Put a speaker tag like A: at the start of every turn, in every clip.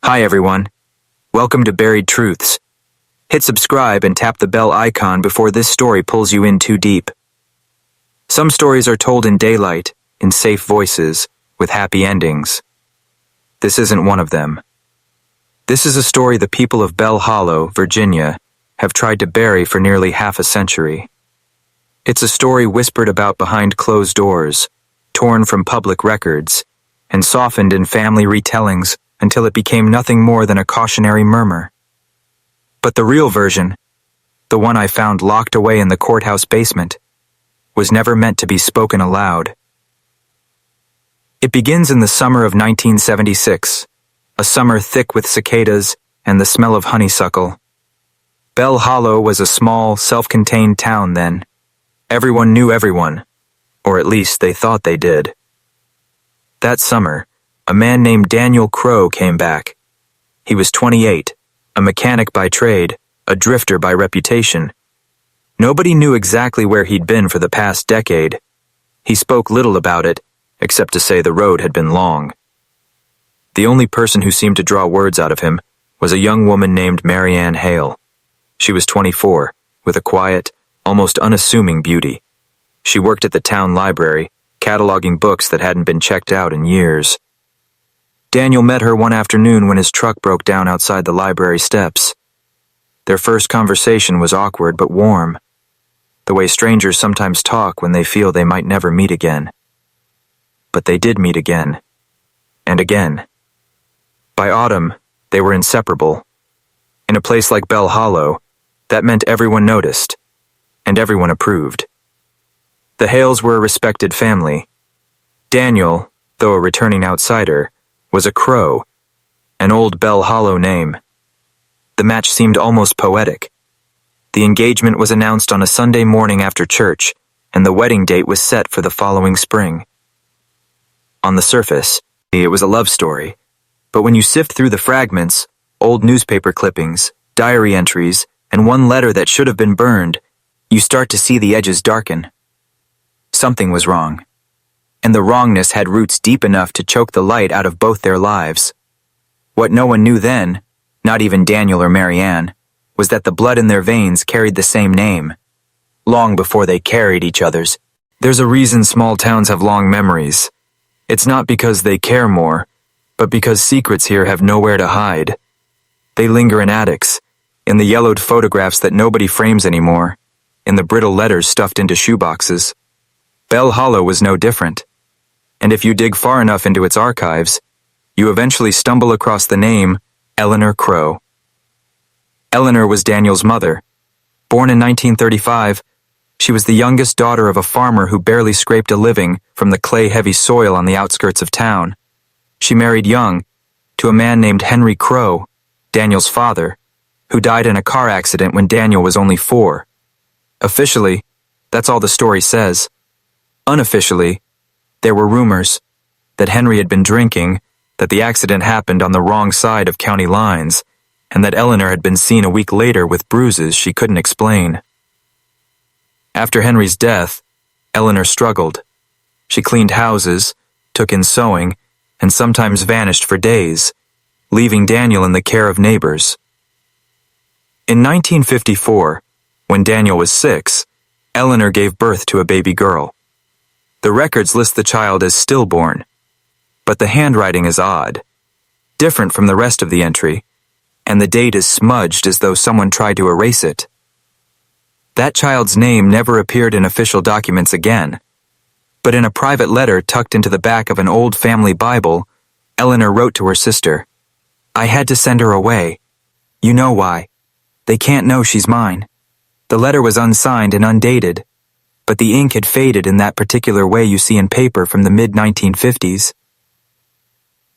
A: Hi everyone. Welcome to Buried Truths. Hit subscribe and tap the bell icon before this story pulls you in too deep. Some stories are told in daylight, in safe voices, with happy endings. This isn't one of them. This is a story the people of Bell Hollow, Virginia, have tried to bury for nearly half a century. It's a story whispered about behind closed doors, torn from public records, and softened in family retellings until it became nothing more than a cautionary murmur. But the real version, the one I found locked away in the courthouse basement, was never meant to be spoken aloud. It begins in the summer of 1976, a summer thick with cicadas and the smell of honeysuckle. Bell Hollow was a small, self-contained town then. Everyone knew everyone, or at least they thought they did. That summer, a man named Daniel Crow came back. He was 28, a mechanic by trade, a drifter by reputation. Nobody knew exactly where he'd been for the past decade. He spoke little about it, except to say the road had been long. The only person who seemed to draw words out of him was a young woman named Mary Ann Hale. She was 24, with a quiet, almost unassuming beauty. She worked at the town library, cataloging books that hadn't been checked out in years. Daniel met her one afternoon when his truck broke down outside the library steps. Their first conversation was awkward but warm, the way strangers sometimes talk when they feel they might never meet again. But they did meet again, and again. By autumn, they were inseparable. In a place like Bell Hollow, that meant everyone noticed, and everyone approved. The Hales were a respected family. Daniel, though a returning outsider, was a Crow, an old Bell Hollow name. The match seemed almost poetic. The engagement was announced on a Sunday morning after church, and the wedding date was set for the following spring. On the surface, it was a love story, but when you sift through the fragments, old newspaper clippings, diary entries, and one letter that should have been burned, you start to see the edges darken. Something was wrong, and the wrongness had roots deep enough to choke the light out of both their lives. What no one knew then, not even Daniel or Mary Ann, was that the blood in their veins carried the same name, long before they carried each other's. There's a reason small towns have long memories. It's not because they care more, but because secrets here have nowhere to hide. They linger in attics, in the yellowed photographs that nobody frames anymore, in the brittle letters stuffed into shoeboxes. Bell Hollow was no different. And if you dig far enough into its archives, you eventually stumble across the name Eleanor Crow. Eleanor was Daniel's mother. Born in 1935, she was the youngest daughter of a farmer who barely scraped a living from the clay-heavy soil on the outskirts of town. She married young to a man named Henry Crow, Daniel's father, who died in a car accident when Daniel was only 4. Officially, that's all the story says. Unofficially, there were rumors that Henry had been drinking, that the accident happened on the wrong side of county lines, and that Eleanor had been seen a week later with bruises she couldn't explain. After Henry's death, Eleanor struggled. She cleaned houses, took in sewing, and sometimes vanished for days, leaving Daniel in the care of neighbors. In 1954, when Daniel was 6, Eleanor gave birth to a baby girl. The records list the child as stillborn, but the handwriting is odd, different from the rest of the entry, and the date is smudged as though someone tried to erase it. That child's name never appeared in official documents again, but in a private letter tucked into the back of an old family Bible, Eleanor wrote to her sister, "I had to send her away. You know why. They can't know she's mine." The letter was unsigned and undated, but the ink had faded in that particular way you see in paper from the mid-1950s.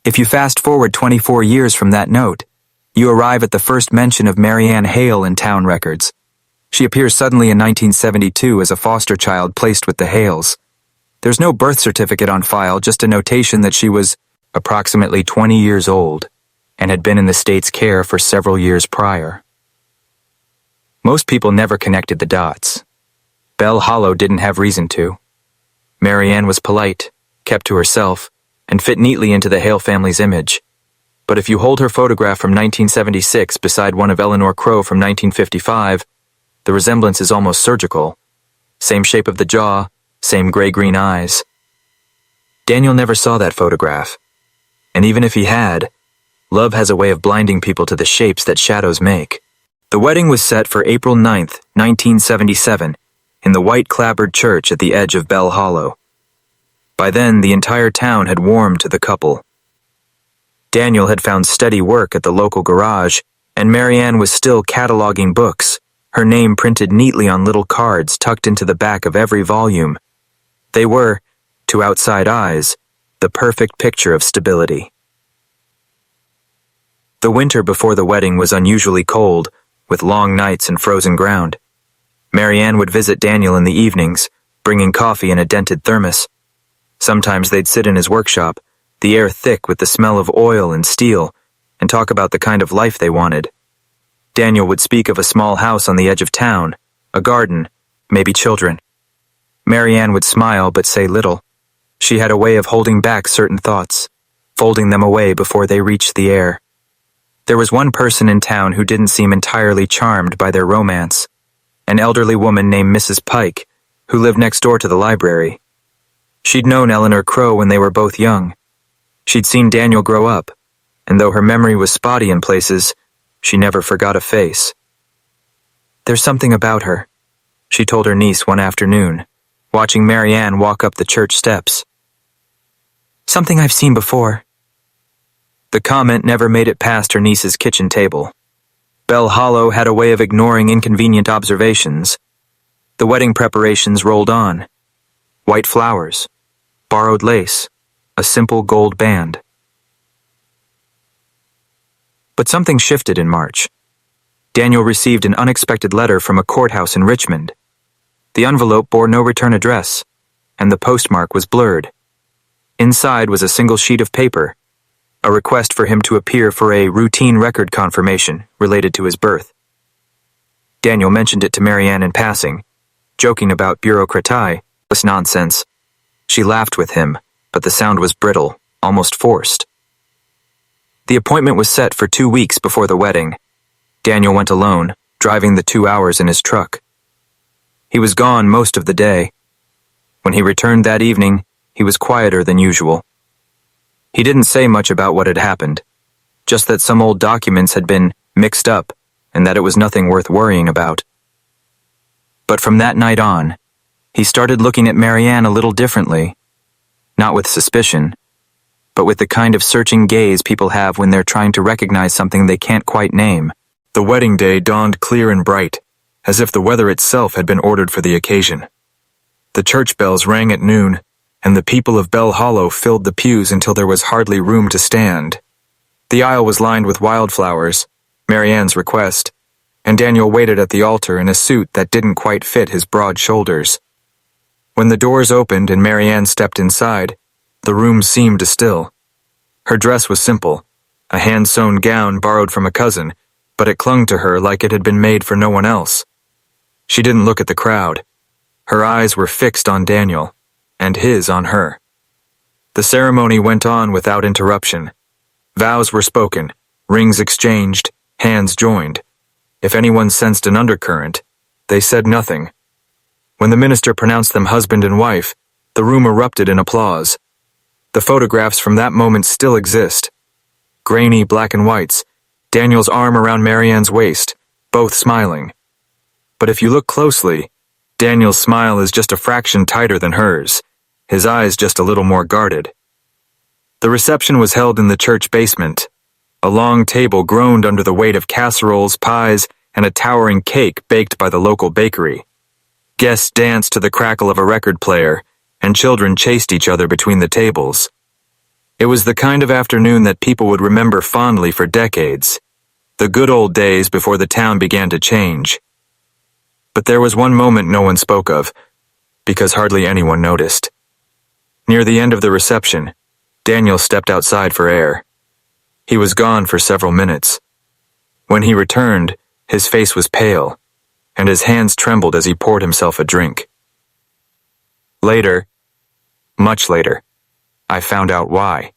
A: If you fast forward 24 years from that note, you arrive at the first mention of Mary Ann Hale in town records. She appears suddenly in 1972 as a foster child placed with the Hales. There's no birth certificate on file, just a notation that she was approximately 20 years old and had been in the state's care for several years prior. Most people never connected the dots. Bell Hollow didn't have reason to. Mary Ann was polite, kept to herself, and fit neatly into the Hale family's image. But if you hold her photograph from 1976 beside one of Eleanor Crowe from 1955, the resemblance is almost surgical. Same shape of the jaw, same gray-green eyes. Daniel never saw that photograph. And even if he had, love has a way of blinding people to the shapes that shadows make. The wedding was set for April 9th, 1977, in the white clapboard church at the edge of Bell Hollow. By then, the entire town had warmed to the couple. Daniel had found steady work at the local garage, and Marianne was still cataloging books, her name printed neatly on little cards tucked into the back of every volume. They were, to outside eyes, the perfect picture of stability. The winter before the wedding was unusually cold, with long nights and frozen ground. Marianne would visit Daniel in the evenings, bringing coffee in a dented thermos. Sometimes they'd sit in his workshop, the air thick with the smell of oil and steel, and talk about the kind of life they wanted. Daniel would speak of a small house on the edge of town, a garden, maybe children. Marianne would smile but say little. She had a way of holding back certain thoughts, folding them away before they reached the air. There was one person in town who didn't seem entirely charmed by their romance, an elderly woman named Mrs. Pike, who lived next door to the library. She'd known Eleanor Crowe when they were both young. She'd seen Daniel grow up, and though her memory was spotty in places, she never forgot a face. "There's something about her," she told her niece one afternoon, watching Marianne walk up the church steps. "Something I've seen before." The comment never made it past her niece's kitchen table. Bell Hollow had a way of ignoring inconvenient observations. The wedding preparations rolled on. White flowers, borrowed lace, a simple gold band. But something shifted in March. Daniel received an unexpected letter from a courthouse in Richmond. The envelope bore no return address, and the postmark was blurred. Inside was a single sheet of paper, a request for him to appear for a routine record confirmation related to his birth. Daniel mentioned it to Marianne in passing, joking about bureaucratie, this nonsense. She laughed with him, but the sound was brittle, almost forced. The appointment was set for 2 weeks before the wedding. Daniel went alone, driving the 2 hours in his truck. He was gone most of the day. When he returned that evening, he was quieter than usual. He didn't say much about what had happened, just that some old documents had been mixed up and that it was nothing worth worrying about. But from that night on, he started looking at Marianne a little differently, not with suspicion, but with the kind of searching gaze people have when they're trying to recognize something they can't quite name. The wedding day dawned clear and bright, as if the weather itself had been ordered for the occasion. The church bells rang at noon, and the people of Bell Hollow filled the pews until there was hardly room to stand. The aisle was lined with wildflowers, Marianne's request, and Daniel waited at the altar in a suit that didn't quite fit his broad shoulders. When the doors opened and Marianne stepped inside, the room seemed still. Her dress was simple, a hand-sewn gown borrowed from a cousin, but it clung to her like it had been made for no one else. She didn't look at the crowd. Her eyes were fixed on Daniel, and his on her. The ceremony went on without interruption. Vows were spoken, rings exchanged, hands joined. If anyone sensed an undercurrent, they said nothing. When the minister pronounced them husband and wife, the room erupted in applause. The photographs from that moment still exist. Grainy black and whites, Daniel's arm around Marianne's waist, both smiling. But if you look closely, Daniel's smile is just a fraction tighter than hers, his eyes just a little more guarded. The reception was held in the church basement. A long table groaned under the weight of casseroles, pies, and a towering cake baked by the local bakery. Guests danced to the crackle of a record player, and children chased each other between the tables. It was the kind of afternoon that people would remember fondly for decades, the good old days before the town began to change. But there was one moment no one spoke of, because hardly anyone noticed. Near the end of the reception, Daniel stepped outside for air. He was gone for several minutes. When he returned, his face was pale, and his hands trembled as he poured himself a drink. Later, much later, I found out why.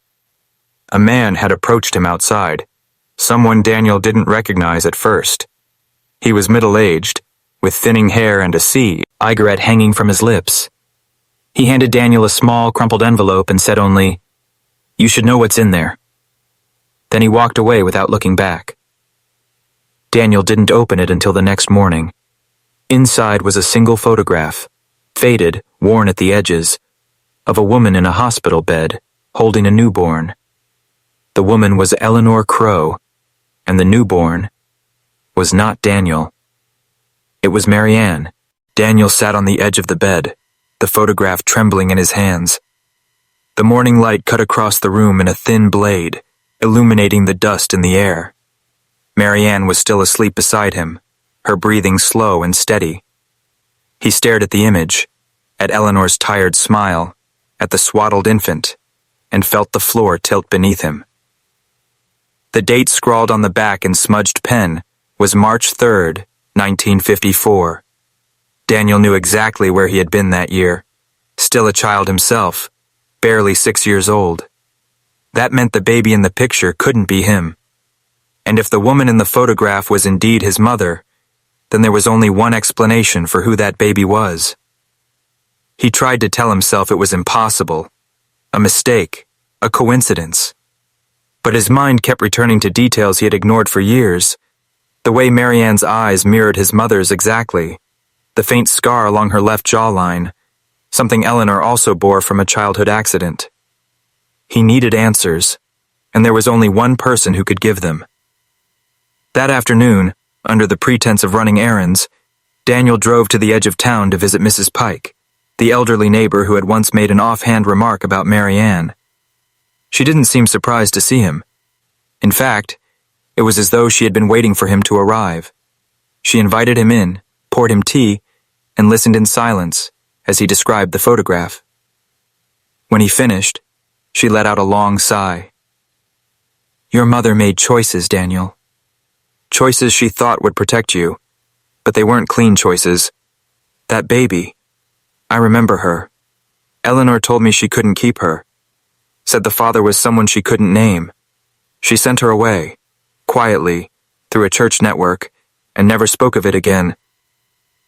A: A man had approached him outside, someone Daniel didn't recognize at first. He was middle-aged, with thinning hair and a cigarette hanging from his lips. He handed Daniel a small, crumpled envelope and said only, "You should know what's in there." Then he walked away without looking back. Daniel didn't open it until the next morning. Inside was a single photograph, faded, worn at the edges, of a woman in a hospital bed, holding a newborn. The woman was Eleanor Crow, and the newborn was not Daniel. It was Marianne. Daniel sat on the edge of the bed, the photograph trembling in his hands. The morning light cut across the room in a thin blade, illuminating the dust in the air. Marianne was still asleep beside him, her breathing slow and steady. He stared at the image, at Eleanor's tired smile, at the swaddled infant, and felt the floor tilt beneath him. The date scrawled on the back in smudged pen was March 3rd, 1954. Daniel knew exactly where he had been that year, still a child himself, barely 6 years old. That meant the baby in the picture couldn't be him. And if the woman in the photograph was indeed his mother, then there was only one explanation for who that baby was. He tried to tell himself it was impossible, a mistake, a coincidence. But his mind kept returning to details he had ignored for years. The way Marianne's eyes mirrored his mother's exactly, the faint scar along her left jawline, something Eleanor also bore from a childhood accident. He needed answers, and there was only one person who could give them. That afternoon, under the pretense of running errands, Daniel drove to the edge of town to visit Mrs. Pike, the elderly neighbor who had once made an offhand remark about Marianne. She didn't seem surprised to see him. In fact, it was as though she had been waiting for him to arrive. She invited him in, poured him tea, and listened in silence as he described the photograph. When he finished, she let out a long sigh. "Your mother made choices, Daniel. Choices she thought would protect you, but they weren't clean choices. That baby, I remember her. Eleanor told me she couldn't keep her. Said the father was someone she couldn't name. She sent her away, quietly, through a church network, and never spoke of it again.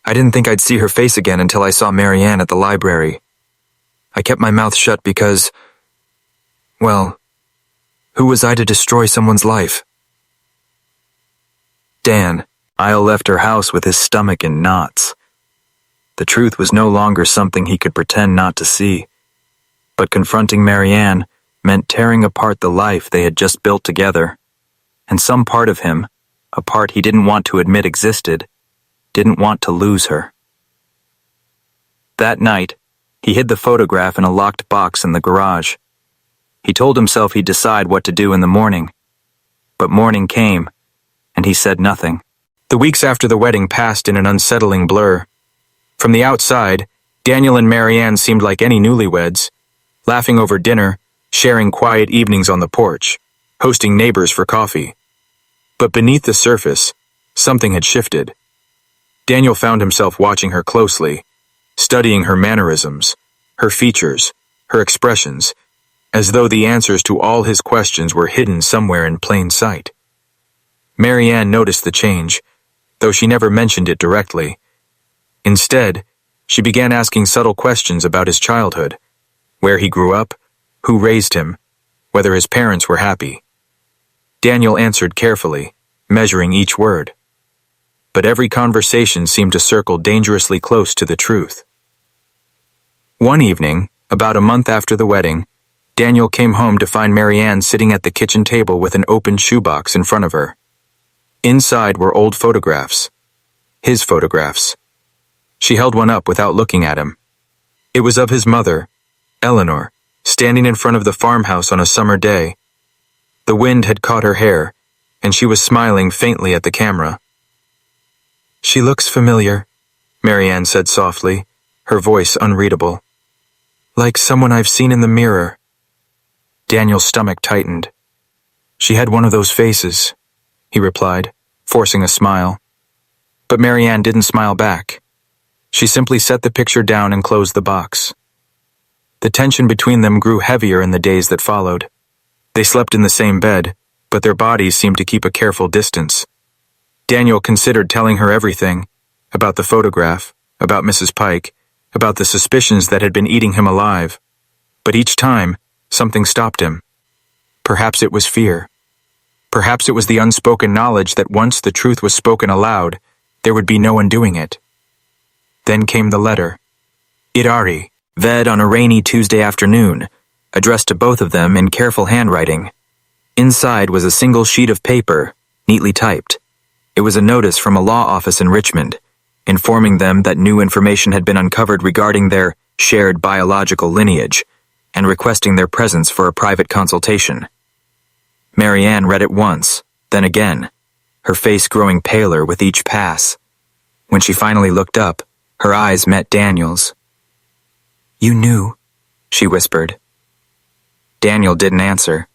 A: I didn't think I'd see her face again until I saw Marianne at the library. I kept my mouth shut because, well, who was I to destroy someone's life?" Dan, Isle left her house with his stomach in knots. The truth was no longer something he could pretend not to see. But confronting Marianne meant tearing apart the life they had just built together. And some part of him, a part he didn't want to admit existed, didn't want to lose her. That night, he hid the photograph in a locked box in the garage. He told himself he'd decide what to do in the morning. But morning came, and he said nothing. The weeks after the wedding passed in an unsettling blur. From the outside, Daniel and Marianne seemed like any newlyweds, laughing over dinner, sharing quiet evenings on the porch, hosting neighbors for coffee. But beneath the surface, something had shifted. Daniel found himself watching her closely, studying her mannerisms, her features, her expressions, as though the answers to all his questions were hidden somewhere in plain sight. Marianne noticed the change, though she never mentioned it directly. Instead, she began asking subtle questions about his childhood, where he grew up, who raised him, whether his parents were happy. Daniel answered carefully, measuring each word. But every conversation seemed to circle dangerously close to the truth. One evening, about a month after the wedding, Daniel came home to find Marianne sitting at the kitchen table with an open shoebox in front of her. Inside were old photographs. His photographs. She held one up without looking at him. It was of his mother, Eleanor, standing in front of the farmhouse on a summer day. The wind had caught her hair, and she was smiling faintly at the camera. "She looks familiar," Marianne said softly, her voice unreadable. "Like someone I've seen in the mirror." Daniel's stomach tightened. "She had one of those faces," he replied, forcing a smile. But Marianne didn't smile back. She simply set the picture down and closed the box. The tension between them grew heavier in the days that followed. They slept in the same bed, but their bodies seemed to keep a careful distance. Daniel considered telling her everything, about the photograph, about Mrs. Pike, about the suspicions that had been eating him alive. But each time, something stopped him. Perhaps it was fear. Perhaps it was the unspoken knowledge that once the truth was spoken aloud, there would be no undoing it. Then came the letter. Irari, read on a rainy Tuesday afternoon, addressed to both of them in careful handwriting. Inside was a single sheet of paper, neatly typed. It was a notice from a law office in Richmond, informing them that new information had been uncovered regarding their shared biological lineage, and requesting their presence for a private consultation. Marianne read it once, then again, her face growing paler with each pass. When she finally looked up, her eyes met Daniel's. "You knew," she whispered. Daniel didn't answer.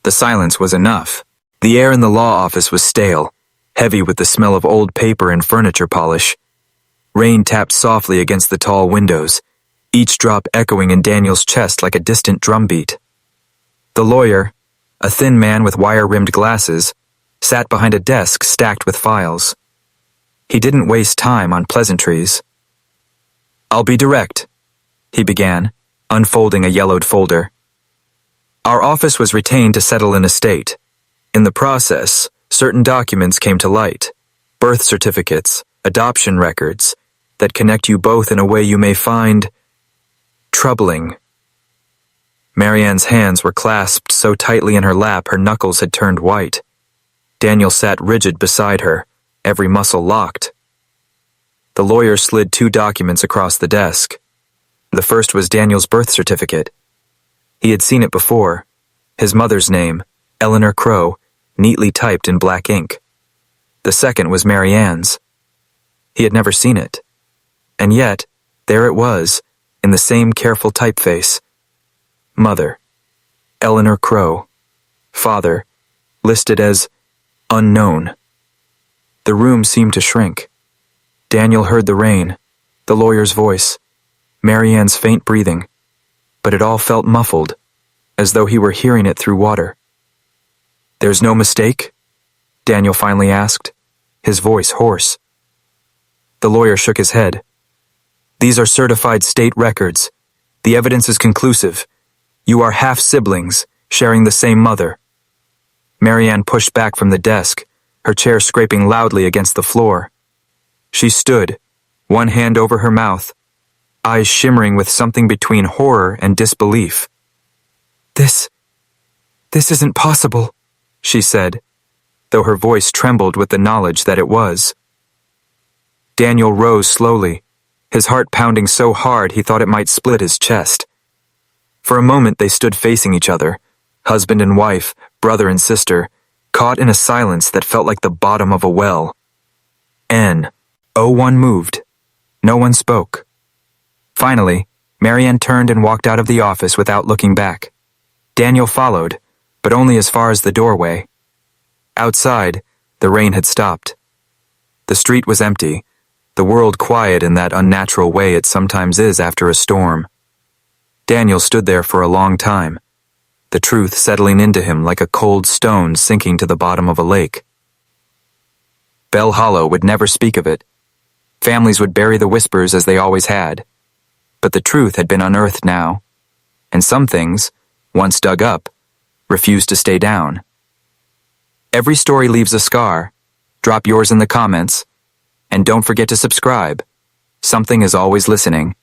A: The silence was enough. The air in the law office was stale, heavy with the smell of old paper and furniture polish. Rain tapped softly against the tall windows, each drop echoing in Daniel's chest like a distant drumbeat. The lawyer, a thin man with wire-rimmed glasses, sat behind a desk stacked with files. He didn't waste time on pleasantries. "I'll be direct," he began, unfolding a yellowed folder. "Our office was retained to settle an estate. In the process, certain documents came to light, birth certificates, adoption records, that connect you both in a way you may find troubling." Marianne's hands were clasped so tightly in her lap her knuckles had turned white. Daniel sat rigid beside her, every muscle locked. The lawyer slid 2 documents across the desk. The first was Daniel's birth certificate. He had seen it before. His mother's name, Eleanor Crow, neatly typed in black ink. The second was Marianne's. He had never seen it. And yet, there it was, in the same careful typeface. Mother, Eleanor Crow. Father, listed as unknown. The room seemed to shrink. Daniel heard the rain, the lawyer's voice, Marianne's faint breathing, but it all felt muffled, as though he were hearing it through water. "There's no mistake?" Daniel finally asked, his voice hoarse. The lawyer shook his head. "These are certified state records. The evidence is conclusive. You are half-siblings, sharing the same mother." Marianne pushed back from the desk, her chair scraping loudly against the floor. She stood, one hand over her mouth, eyes shimmering with something between horror and disbelief. This isn't possible," she said, though her voice trembled with the knowledge that it was. Daniel rose slowly, his heart pounding so hard he thought it might split his chest. For a moment they stood facing each other, husband and wife, brother and sister, caught in a silence that felt like the bottom of a well. No one moved. No one spoke. Finally, Marianne turned and walked out of the office without looking back. Daniel followed, but only as far as the doorway. Outside, the rain had stopped. The street was empty, the world quiet in that unnatural way it sometimes is after a storm. Daniel stood there for a long time, the truth settling into him like a cold stone sinking to the bottom of a lake. Bell Hollow would never speak of it. Families would bury the whispers as they always had. But the truth had been unearthed now, and some things, once dug up, refused to stay down. Every story leaves a scar. Drop yours in the comments, and don't forget to subscribe. Something is always listening.